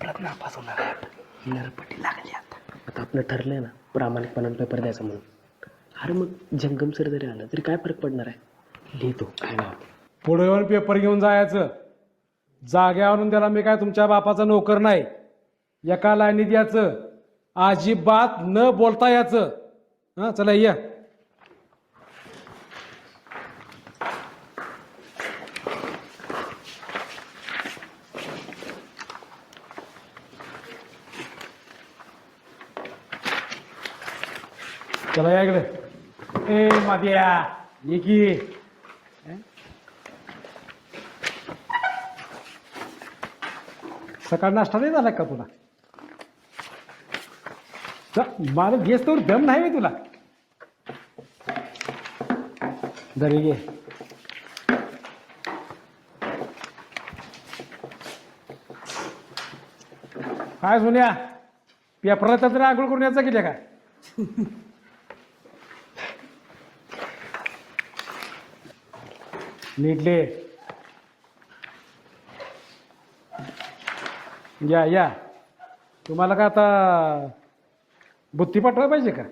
पेपरात नापास होणार आहे आपण. नरपटी लागली आता आपलं ठरलंय ना प्रामाणिकपणाने पेपर द्यायचा म्हणून. अरे मग जंगम सर जरी आलं तरी काय फरक पडणार आहे. लिहितो काय नाव. पुढे येऊन पेपर घेऊन जायचं. जाग्यावरून त्याला मी काय तुमच्या बापाचा नोकर नाही. एका लाईनीत याचं, अजिबात न बोलता याचं. हां चला या. चला या इकडे. ए मादिया ये की. सकाळ नाश्ता नाही झाला का तुला? मला घेस तर दम नाही मी तुला. दरी घे. काय सोन्या पेपरला तर आंघोळ करून यायचा की का? नीटले या या. तुम्हाला का आता बुद्धी पाठवायला पाहिजे का?